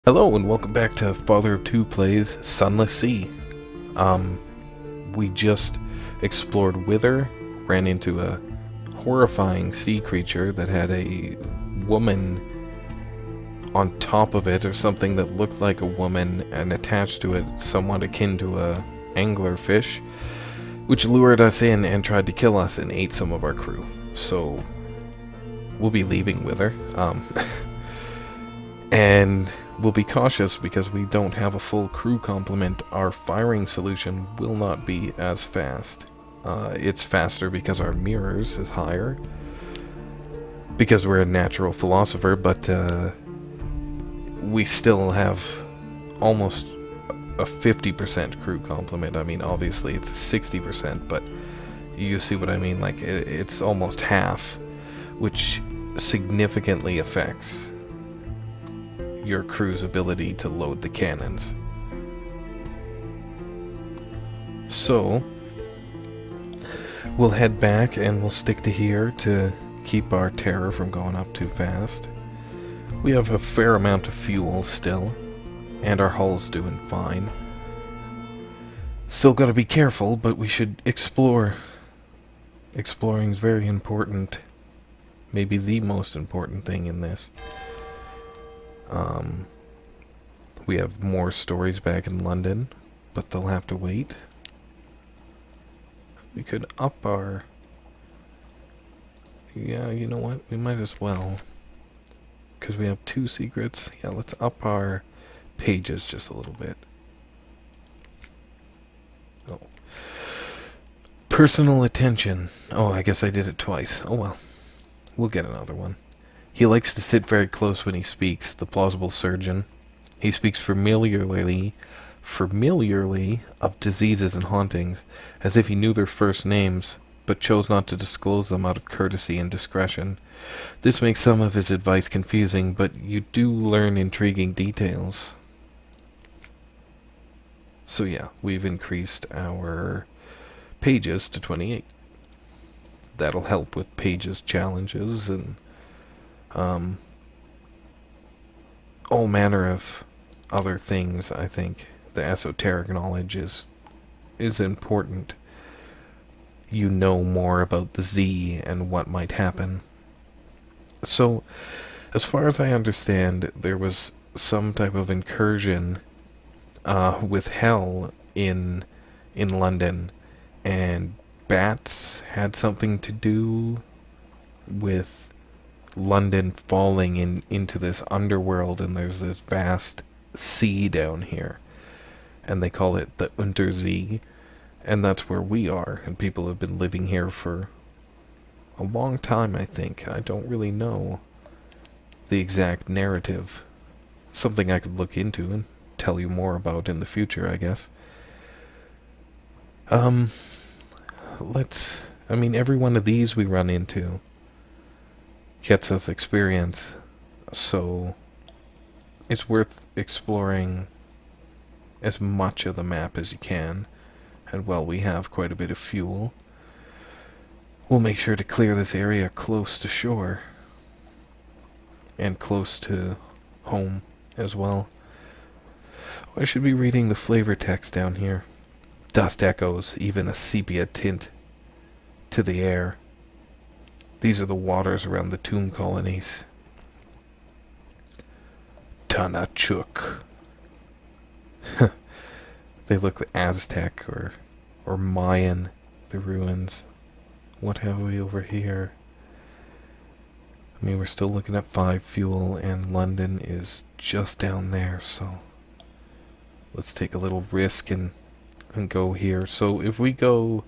Hello and welcome back to FatherofTwo Plays Sunless Sea. We just explored Wither, ran into a horrifying sea creature that had a woman on top of it, or something that looked like a woman, and attached to it somewhat akin to a anglerfish, which lured us in and tried to kill us and ate some of our crew. So we'll be leaving Wither. And we'll be cautious because we don't have a full crew complement. Our firing solution will not be as fast. It's faster because our mirrors is higher, because we're a natural philosopher, but we still have almost a 50% crew complement. I mean, obviously it's 60%, but you see what I mean? Like, it's almost half, which significantly affects your crew's ability to load the cannons. So we'll head back and we'll stick to here to keep our terror from going up too fast. We have a fair amount of fuel still, and our hull's doing fine. Still gotta be careful, but we should explore. Exploring's very important. Maybe the most important thing in this. We have more stories back in London, but they'll have to wait. We could up our... Yeah, you know what? We might as well. Because we have 2 secrets. Yeah, let's up our pages just a little bit. Oh. Personal attention. Oh, I guess I did it twice. Oh well. We'll get another one. He likes to sit very close when he speaks, the plausible surgeon. He speaks familiarly of diseases and hauntings, as if he knew their first names, but chose not to disclose them out of courtesy and discretion. This makes some of his advice confusing, but you do learn intriguing details. So yeah, we've increased our pages to 28. That'll help with pages challenges and all manner of other things. I think the esoteric knowledge is important. You know more about the Z and what might happen. So, as far as I understand, there was some type of incursion with hell in London, and bats had something to do with London falling into this underworld, and there's this vast sea down here, and they call it the Unterzee, and that's where we are, and people have been living here for a long time, I think. I don't really know the exact narrative. Something I could look into and tell you more about in the future, I guess. I mean, every one of these we run into gets us experience, so it's worth exploring as much of the map as you can. And while we have quite a bit of fuel, we'll make sure to clear this area close to shore and close to home as well. Oh, I should be reading the flavor text down here. Dust echoes, even a sepia tint to the air. These are the waters around the tomb colonies. Tanachuk. They look Aztec or Mayan, the ruins. What have we over here? I mean, we're still looking at 5 fuel, and London is just down there, so let's take a little risk and go here. So if we go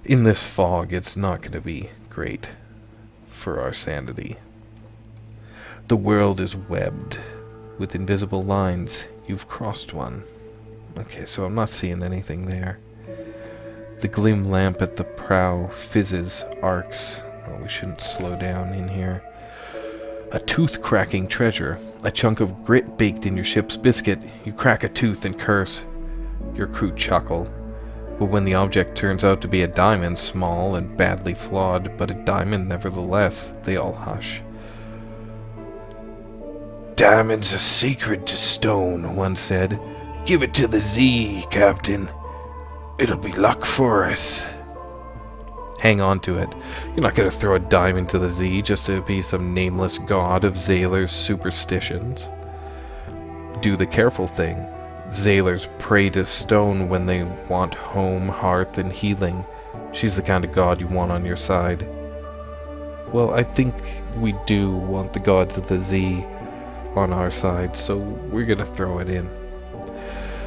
in this fog, it's not going to be great for our sanity. The world is webbed with invisible lines. You've crossed one. Okay, so I'm not seeing anything there. The gleam lamp at the prow fizzes, arcs. Oh, we shouldn't slow down in here. A tooth-cracking treasure. A chunk of grit baked in your ship's biscuit. You crack a tooth and curse. Your crew chuckle. But when the object turns out to be a diamond, small and badly flawed, but a diamond nevertheless, they all hush. diamonds are sacred to stone, one said. Give it to the Z, Captain. It'll be luck for us. Hang on to it. You're not going to throw a diamond to the Z just to be some nameless god of Zaylor's superstitions. Do the careful thing. Zaylors pray to stone when they want home, hearth, and healing. She's the kind of god you want on your side. Well, I think we do want the gods of the Z on our side, so we're gonna throw it in.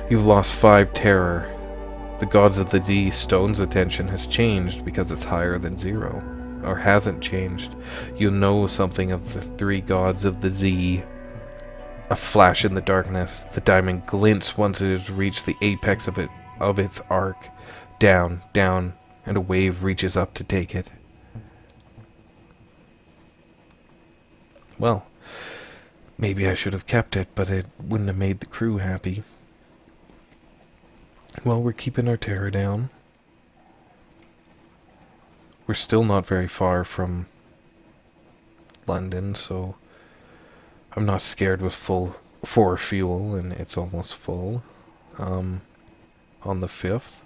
You've lost 5 terror. The gods of the Z stone's attention has changed because it's higher than 0. Or hasn't changed. You'll know something of the 3 gods of the Z. A flash in the darkness. The diamond glints once it has reached the apex of its arc. Down, down, and a wave reaches up to take it. Well, maybe I should have kept it, but it wouldn't have made the crew happy. Well, we're keeping our terror down. We're still not very far from London, so I'm not scared with for fuel, and it's almost full on the 5th.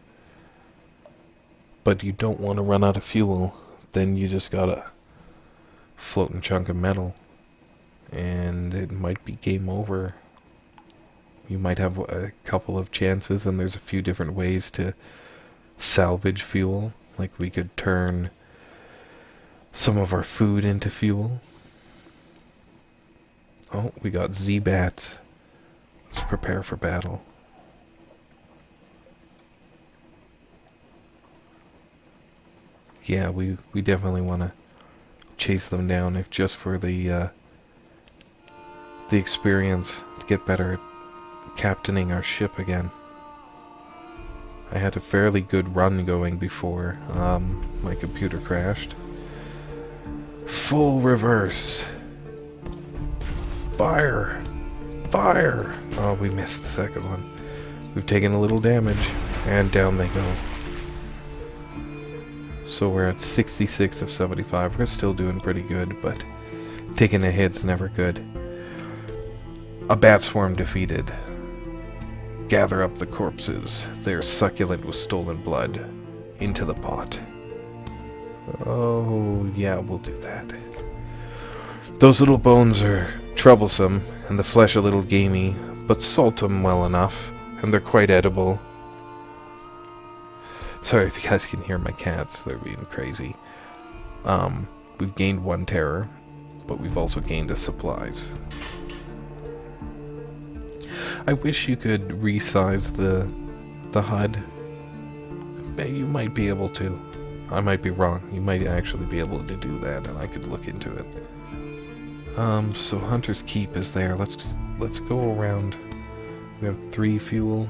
But you don't want to run out of fuel, then you just got a floating chunk of metal, and it might be game over. You might have a couple of chances, and there's a few different ways to salvage fuel. Like we could turn some of our food into fuel. Oh, we got Z-bats. Let's prepare for battle. Yeah, we definitely want to chase them down, if just for the experience, to get better at captaining our ship again. I had a fairly good run going before my computer crashed. Full reverse. Fire! Fire! Oh, we missed the second one. We've taken a little damage, and down they go. So we're at 66 of 75. We're still doing pretty good, but taking a hit's never good. A bat swarm defeated. Gather up the corpses. They're succulent with stolen blood. Into the pot. Oh, yeah, we'll do that. Those little bones are troublesome, and the flesh a little gamey, but salt them well enough, and they're quite edible. Sorry if you guys can hear my cats, they're being crazy. We've gained 1 terror, but we've also gained a supplies. I wish you could resize the HUD. You might be able to. I might be wrong. You might actually be able to do that, and I could look into it. So Hunter's Keep is there. Let's go around. We have 3 fuel.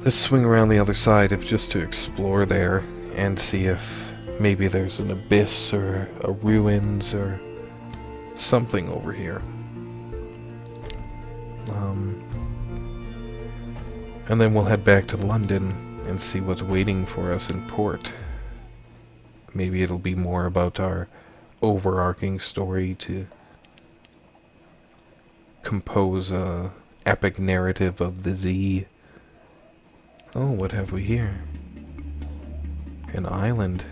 Let's swing around the other side just to explore there and see if maybe there's an abyss or a ruins or something over here. And then we'll head back to London and see what's waiting for us in port. Maybe it'll be more about our overarching story to compose a epic narrative of the Z. Oh, what have we here? An island.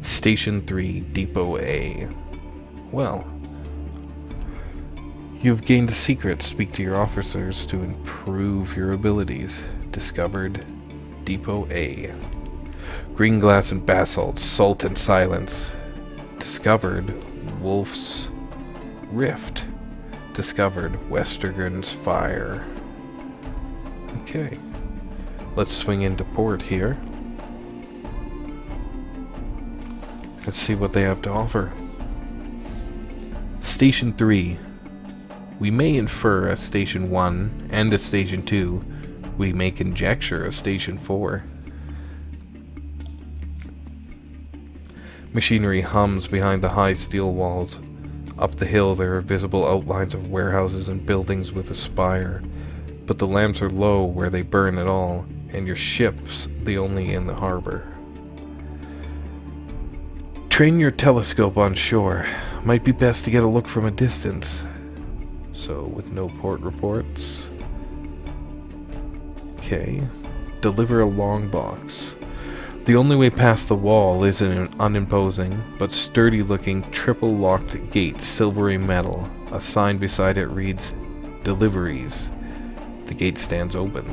Station 3, Depot A. Well, you've gained a secret. Speak to your officers to improve your abilities. Discovered Depot A. Green glass and basalt, salt and silence. Discovered Wolf's Rift. Discovered Westergern's Fire. Okay. Let's swing into port here. Let's see what they have to offer. Station 3. We may infer a Station 1 and a Station 2. We may conjecture a Station 4. Machinery hums behind the high steel walls. Up the hill there are visible outlines of warehouses and buildings with a spire. but the lamps are low where they burn at all, and your ship's the only in the harbor. Train your telescope on shore. Might be best to get a look from a distance. So, with no port reports. Okay. Deliver a long box. The only way past the wall is an unimposing, but sturdy-looking, triple-locked gate, silvery metal. A sign beside it reads, Deliveries. The gate stands open.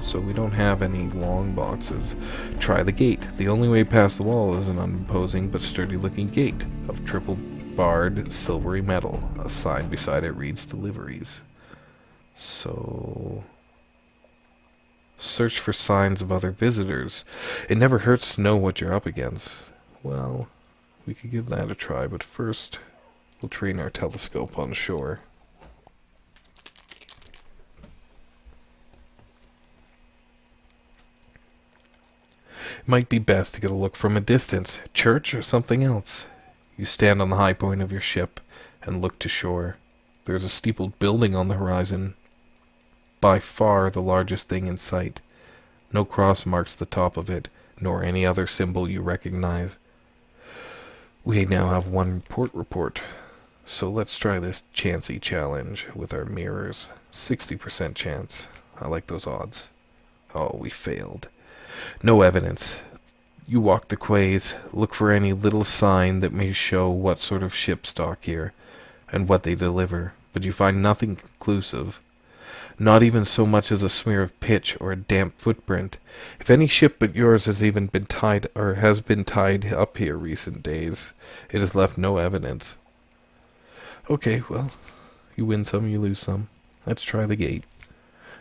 So we don't have any long boxes. Try the gate. The only way past the wall is an unimposing, but sturdy-looking gate of triple-barred, silvery metal. A sign beside it reads, Deliveries. So... search for signs of other visitors. It never hurts to know what you're up against. Well, we could give that a try, but first, we'll train our telescope on shore. It might be best to get a look from a distance, church or something else. You stand on the high point of your ship and look to shore. There's a steepled building on the horizon, by far the largest thing in sight. No cross marks the top of it, nor any other symbol you recognize. We now have one port report, so let's try this chancy challenge with our mirrors. 60% chance. I like those odds. Oh, we failed. No evidence. You walk the quays, look for any little sign that may show what sort of ships dock here, and what they deliver, but you find nothing conclusive. Not even so much as a smear of pitch or a damp footprint. If any ship but yours has even been tied up here recent days, it has left no evidence. Okay, well, you win some, you lose some. Let's try the gate.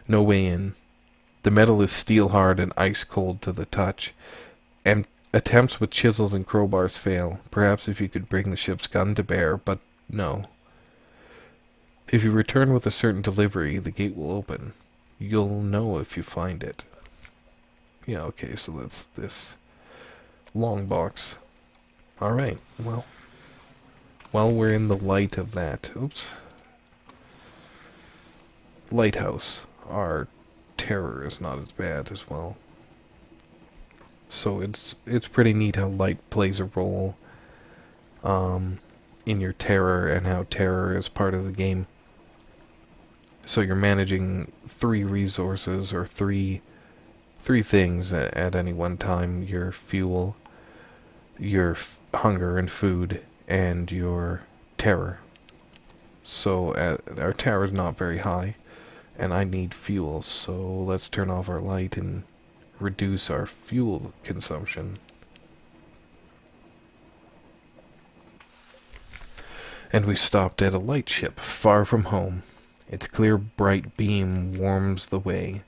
No way in. The metal is steel hard and ice cold to the touch, and attempts with chisels and crowbars fail. Perhaps if you could bring the ship's gun to bear, but no. If you return with a certain delivery, the gate will open. You'll know if you find it. Yeah, okay, so that's this long box. Alright, well, while we're in the light of that, lighthouse, our terror is not as bad as well. So it's pretty neat how light plays a role in your terror, and how terror is part of the game. So you're managing 3 resources, or three things at any one time: your fuel, your hunger and food, and your terror. So our terror is not very high, and I need fuel, so let's turn off our light and reduce our fuel consumption. And we stopped at a lightship, far from home. Its clear, bright beam warms the way.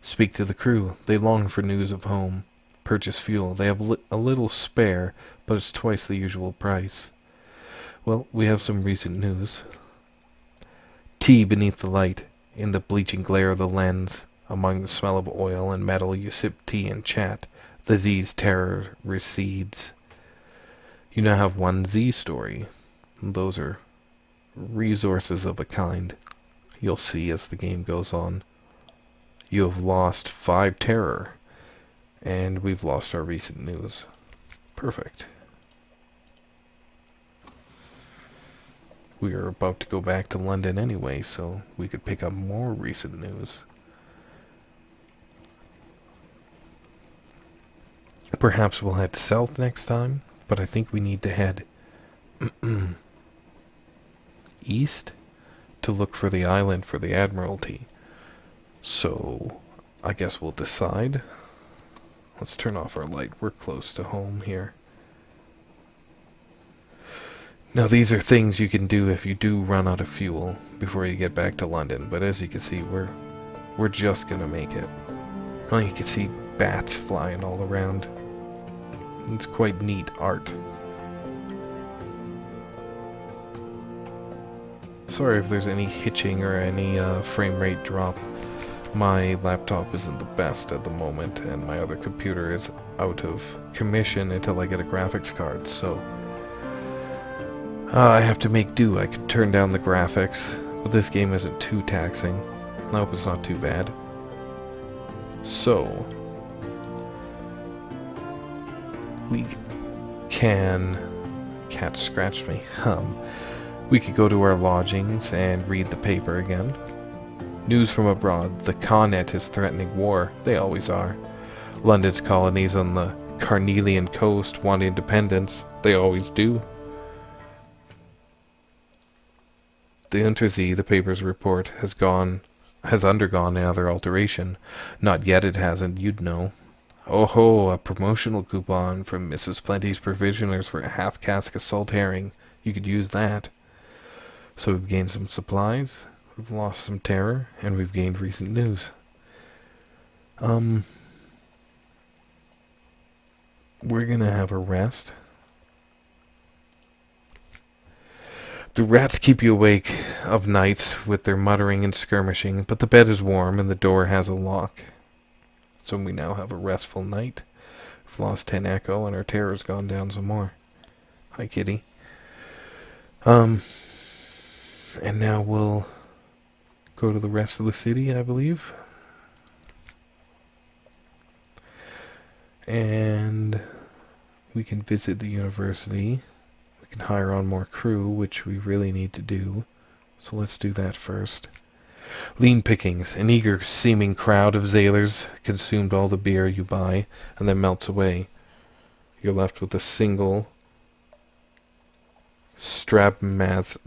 Speak to the crew. They long for news of home. Purchase fuel. They have a little spare, but it's twice the usual price. Well, we have some recent news. Tea beneath the light. In the bleaching glare of the lens, among the smell of oil and metal, you sip tea and chat. The Z's terror recedes. You now have one Z story. Those are resources of a kind. You'll see as the game goes on. You have lost 5 terror, and we've lost our recent news. Perfect. We are about to go back to London anyway, so we could pick up more recent news. Perhaps we'll head south next time, but I think we need to head east to look for the island for the Admiralty. So, I guess we'll decide. Let's turn off our light. We're close to home here. Now, these are things you can do if you do run out of fuel before you get back to London. But as you can see, we're just gonna make it. Well, you can see bats flying all around. It's quite neat art. Sorry if there's any hitching or any frame rate drop. My laptop isn't the best at the moment, and my other computer is out of commission until I get a graphics card, so I have to make do. I could turn down the graphics, But this game isn't too taxing. I hope it's not too bad. So, we can... Cat scratched me. We could go to our lodgings and read the paper again. News from abroad. The Connaught is threatening war. They always are. London's colonies on the Carnelian coast want independence. They always do. The Unterzee, the paper's report, has undergone another alteration. Not yet it hasn't, you'd know. Oh ho, a promotional coupon from Mrs. Plenty's Provisioners for a half-cask of salt herring. You could use that. So we've gained some supplies, we've lost some terror, and we've gained recent news. We're gonna have a rest. The rats keep you awake of nights with their muttering and skirmishing, but the bed is warm and the door has a lock. So we now have a restful night. We've lost 10 echo and our terror's gone down some more. Hi, kitty. And now we'll go to the rest of the city, I believe. And we can visit the university. We can hire on more crew, which we really need to do. So let's do that first. Lean pickings. An eager-seeming crowd of sailors consumed all the beer you buy, and then melts away. You're left with a single strabismic,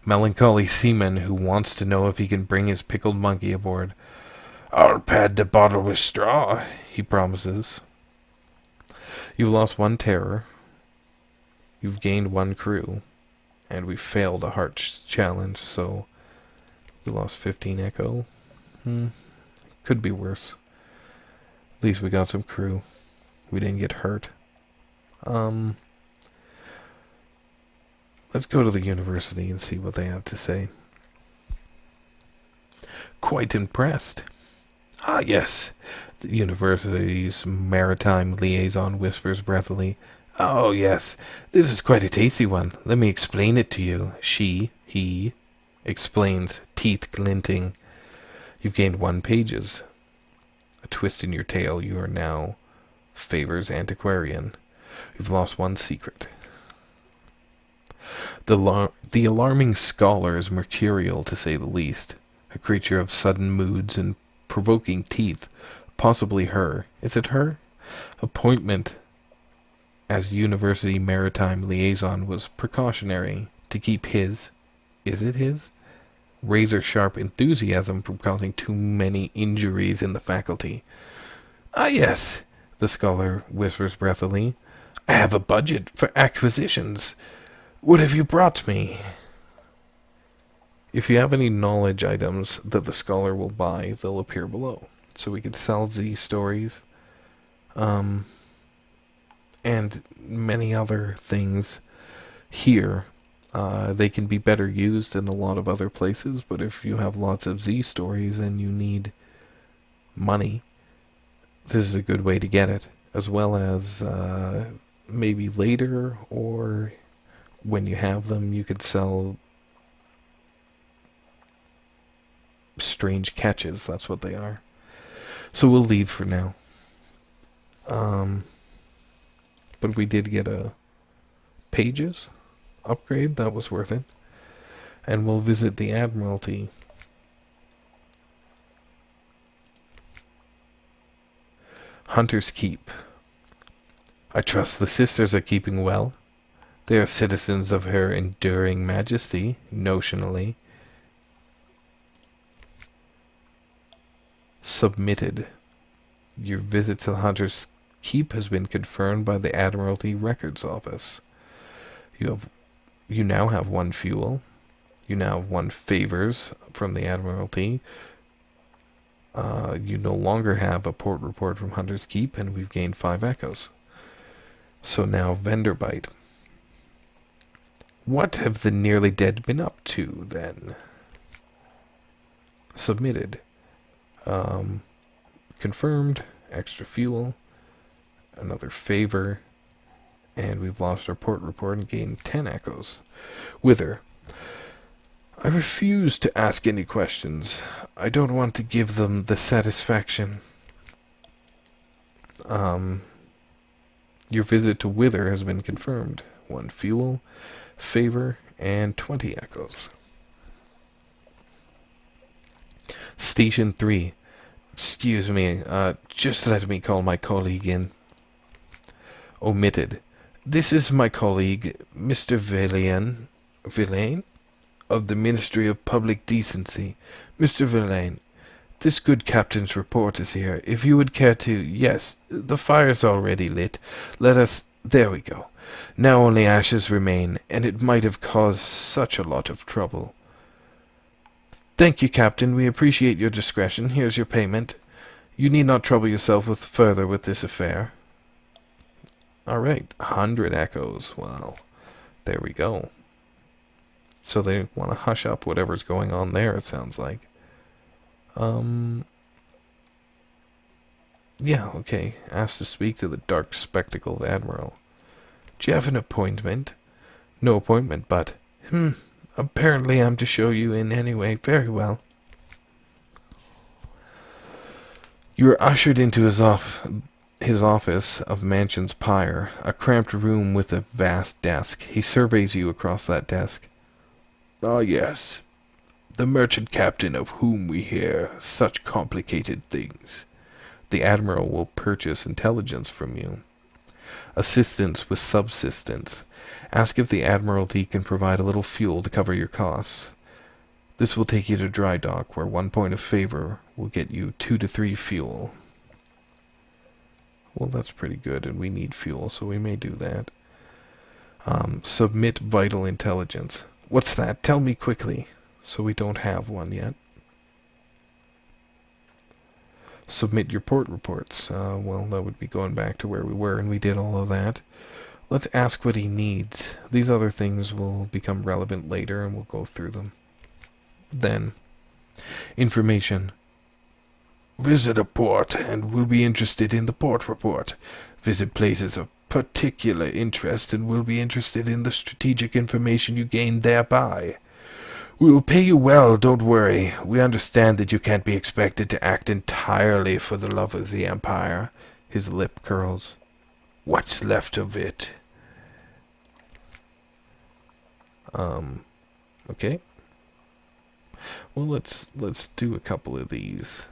melancholy seaman who wants to know if he can bring his pickled monkey aboard. "I'll pad the bottle with straw," he promises. You've lost 1 terror. You've gained 1 crew. And we failed a heart challenge, so we lost 15 echo. Could be worse. At least we got some crew. We didn't get hurt. Let's go to the university and see what they have to say. Quite impressed. Ah, yes. The university's maritime liaison whispers breathily. Oh, yes. This is quite a tasty one. Let me explain it to you. He explains, teeth glinting. You've gained 1 pages. A twist in your tail. You are now Favor's antiquarian. You've lost 1 secret. The alarming scholar is mercurial, to say the least. A creature of sudden moods and provoking teeth. Possibly her. Is it her? Appointment as university maritime liaison was precautionary to keep his, is it his, razor-sharp enthusiasm from causing too many injuries in the faculty. Ah, yes, the scholar whispers breathily. I have a budget for acquisitions. What have you brought me? If you have any knowledge items that the scholar will buy, they'll appear below. So we could sell Z stories. And many other things here. They can be better used in a lot of other places, but if you have lots of Z stories and you need money, this is a good way to get it, as well as maybe later, or when you have them, you could sell strange catches. That's what they are. So we'll leave for now. But we did get a pages upgrade. That was worth it. And we'll visit the Admiralty. Hunter's Keep. I trust the sisters are keeping well. They are citizens of her enduring majesty, notionally. Submitted. Your visit to the Hunter's Keep has been confirmed by the Admiralty Records Office. You now have 1 fuel. You now have 1 favors from the Admiralty. You no longer have a port report from Hunter's Keep, and we've gained 5 echoes. So now vendor bite. What have the nearly dead been up to, then? Submitted. Confirmed. Extra fuel. Another favor. And we've lost our port report and gained 10 echoes. Whither? I refuse to ask any questions. I don't want to give them the satisfaction. Your visit to Wither has been confirmed. 1 fuel, favor, and 20 echoes. Station 3. Excuse me, just let me call my colleague in. Omitted. This is my colleague, Mr. Villain, of the Ministry of Public Decency. Mr. Villain, this good captain's report is here. If you would care to... Yes, the fire's already lit. Let us... There we go. Now only ashes remain, and it might have caused such a lot of trouble. Thank you, Captain. We appreciate your discretion. Here's your payment. You need not trouble yourself further with this affair. Alright, 100 echoes. Well, there we go. So they want to hush up whatever's going on there, it sounds like. Yeah, okay. Asked to speak to the dark spectacled admiral. Do you have an appointment? No appointment, but... Apparently I'm to show you in anyway. Very well. You are ushered into his office of Mansion's Pyre, a cramped room with a vast desk. He surveys you across that desk. Ah, yes. The merchant captain of whom we hear such complicated things. The admiral will purchase intelligence from you. Assistance with subsistence. Ask if the Admiralty can provide a little fuel to cover your costs. This will take you to dry dock, where 1 point of favor will get you 2 to 3 fuel. Well, that's pretty good, and we need fuel, so we may do that. Submit vital intelligence. What's that? Tell me quickly. So we don't have one yet. Submit your port reports. Well, that would be going back to where we were, and we did all of that. Let's ask what he needs. These other things will become relevant later, and we'll go through them. Then, information. Visit a port, and will be interested in the port report. Visit places of particular interest, and will be interested in the strategic information you gain thereby. We will pay you well, don't worry. We understand that you can't be expected to act entirely for the love of the Empire. His lip curls. What's left of it? Okay. Well, let's do a couple of these.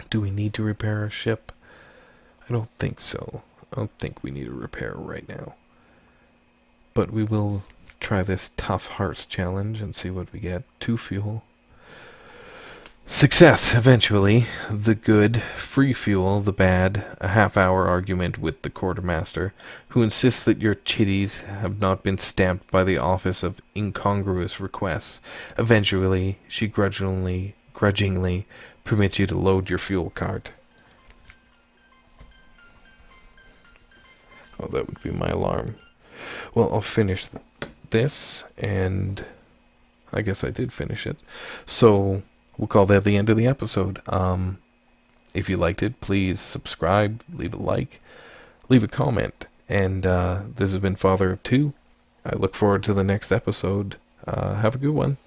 Do we need to repair our ship? I don't think so. I don't think we need a repair right now. But we will try this Tough Hearts challenge and see what we get. 2 fuel. Success, eventually. The good. Free fuel. The bad. A half-hour argument with the quartermaster, who insists that your chitties have not been stamped by the Office of Incongruous Requests. Eventually, she grudgingly permits you to load your fuel cart. Oh, that would be my alarm. Well, I'll finish this, and I guess I did finish it. So, we'll call that the end of the episode. If you liked it, please subscribe, leave a like, leave a comment. And this has been Father of Two. I look forward to the next episode. Have a good one.